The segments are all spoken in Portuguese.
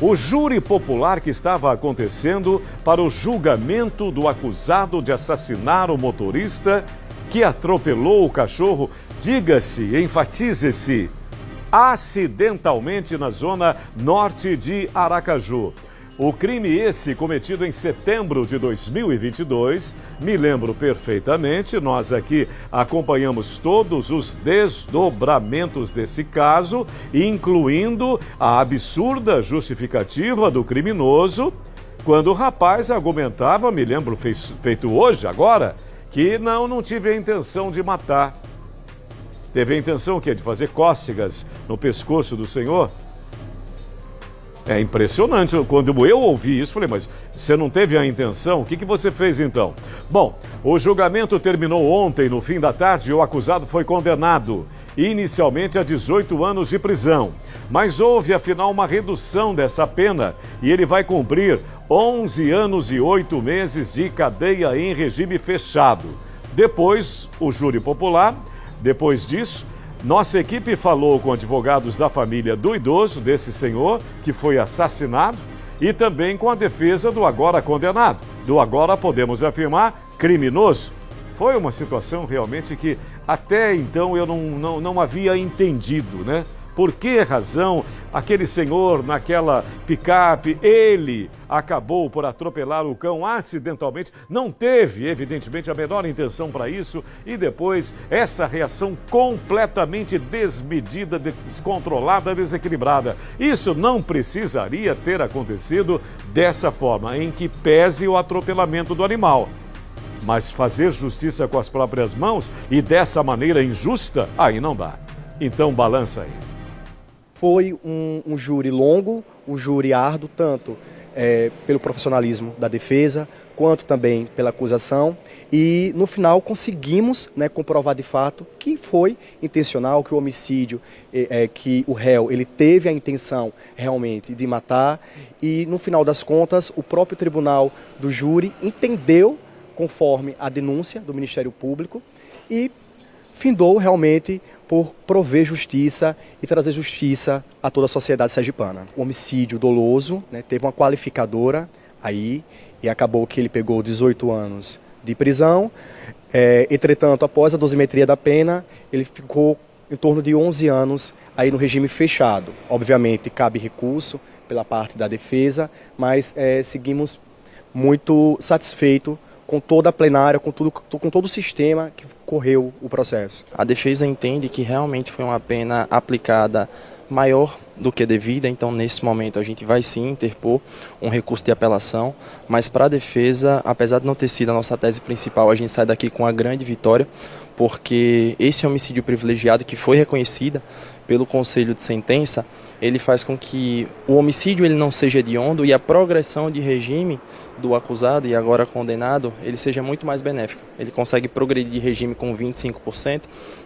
O júri popular que estava acontecendo para o julgamento do acusado de assassinar o motorista que atropelou o cachorro, diga-se, enfatize-se, acidentalmente na zona norte de Aracaju. O crime esse cometido em setembro de 2022, me lembro perfeitamente, nós aqui acompanhamos todos os desdobramentos desse caso, incluindo a absurda justificativa do criminoso, quando o rapaz argumentava, me lembro feito hoje, agora, que não tive a intenção de matar. Teve a intenção o quê? De fazer cócegas no pescoço do senhor? É impressionante. Quando eu ouvi isso, falei, mas você não teve a intenção? O que você fez então? Bom, o julgamento terminou ontem, no fim da tarde, e o acusado foi condenado, inicialmente a 18 anos de prisão. Mas houve, afinal, uma redução dessa pena e ele vai cumprir 11 anos e 8 meses de cadeia em regime fechado. Depois, o júri popular, depois disso, nossa equipe falou com advogados da família do idoso, desse senhor que foi assassinado, e também com a defesa do agora condenado, do agora, podemos afirmar, criminoso. Foi uma situação realmente que até então eu não havia entendido, né? Por que razão aquele senhor naquela picape, ele acabou por atropelar o cão acidentalmente, não teve, evidentemente, a menor intenção para isso, e depois essa reação completamente desmedida, descontrolada, desequilibrada. Isso não precisaria ter acontecido dessa forma, em que pese o atropelamento do animal. Mas fazer justiça com as próprias mãos e dessa maneira injusta, aí não dá. Então balança aí. Foi um júri longo, um júri árduo, tanto pelo profissionalismo da defesa, quanto também pela acusação. E no final conseguimos, né, comprovar de fato que foi intencional, que o homicídio, que o réu ele teve a intenção realmente de matar. E no final das contas, o próprio tribunal do júri entendeu conforme a denúncia do Ministério Público e findou realmente por prover justiça e trazer justiça a toda a sociedade sergipana. O homicídio doloso, né, teve uma qualificadora aí e acabou que ele pegou 18 anos de prisão. Entretanto, após a dosimetria da pena, ele ficou em torno de 11 anos aí no regime fechado. Obviamente, cabe recurso pela parte da defesa, mas seguimos muito satisfeitos com toda a plenária, com todo o sistema que correu o processo. A defesa entende que realmente foi uma pena aplicada maior do que devida, então nesse momento a gente vai sim interpor um recurso de apelação, mas para a defesa, apesar de não ter sido a nossa tese principal, a gente sai daqui com uma grande vitória, porque esse homicídio privilegiado que foi reconhecida pelo Conselho de Sentença, ele faz com que o homicídio ele não seja hediondo e a progressão de regime do acusado e agora condenado, ele seja muito mais benéfico. Ele consegue progredir de regime com 25%.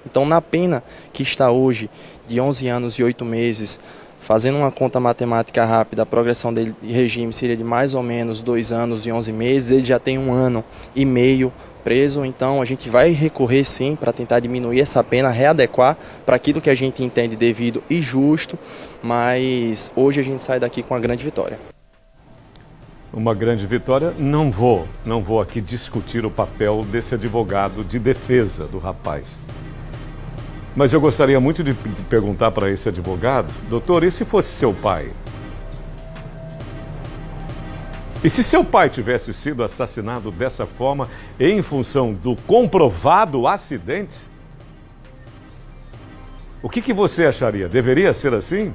Então, na pena que está hoje de 11 anos e 8 meses, fazendo uma conta matemática rápida, a progressão dele de regime seria de mais ou menos 2 anos e 11 meses, ele já tem 1 ano e meio preso, então a gente vai recorrer sim para tentar diminuir essa pena, readequar para aquilo que a gente entende devido e justo, mas hoje a gente sai daqui com uma grande vitória. Uma grande vitória. Não vou aqui discutir o papel desse advogado de defesa do rapaz. Mas eu gostaria muito de perguntar para esse advogado, doutor, e se fosse seu pai? E se seu pai tivesse sido assassinado dessa forma em função do comprovado acidente? O que você acharia? Deveria ser assim?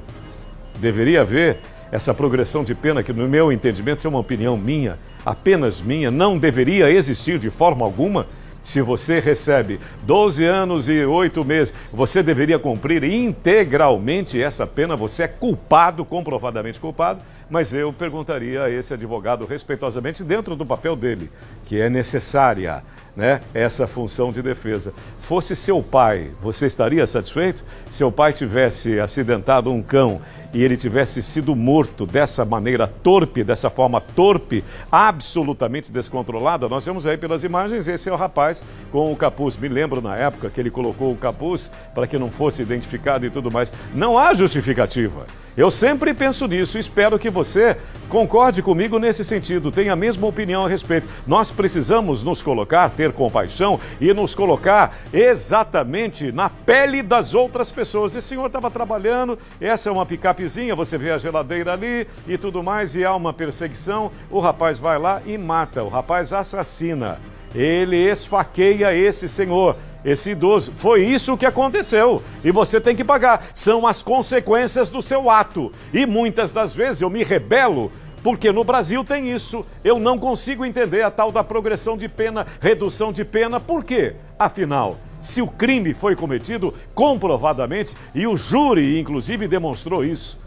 Deveria haver essa progressão de pena que, no meu entendimento, isso é uma opinião minha, apenas minha, não deveria existir de forma alguma? Se você recebe 12 anos e 8 meses, você deveria cumprir integralmente essa pena, você é culpado, comprovadamente culpado, mas eu perguntaria a esse advogado respeitosamente, dentro do papel dele, que é necessária, né, essa função de defesa. Fosse seu pai, você estaria satisfeito? Seu pai tivesse acidentado um cão e ele tivesse sido morto dessa maneira torpe, dessa forma torpe, absolutamente descontrolada. Nós vemos aí pelas imagens, esse é o rapaz com o capuz. Me lembro na época que ele colocou o capuz para que não fosse identificado e tudo mais. Não há justificativa. Eu sempre penso nisso e espero que você concorde comigo nesse sentido, tenha a mesma opinião a respeito. Nós precisamos nos colocar, ter compaixão e nos colocar exatamente na pele das outras pessoas. Esse senhor estava trabalhando, essa é uma picapezinha, você vê a geladeira ali e tudo mais, e há uma perseguição, o rapaz vai lá e mata, o rapaz assassina. Ele esfaqueia esse senhor, esse idoso. Foi isso que aconteceu. E você tem que pagar. São as consequências do seu ato. E muitas das vezes eu me rebelo, porque no Brasil tem isso. Eu não consigo entender a tal da progressão de pena, redução de pena. Por quê? Afinal, se o crime foi cometido comprovadamente, e o júri, inclusive, demonstrou isso,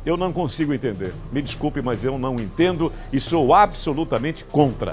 eu não consigo entender. Me desculpe, mas eu não entendo e sou absolutamente contra.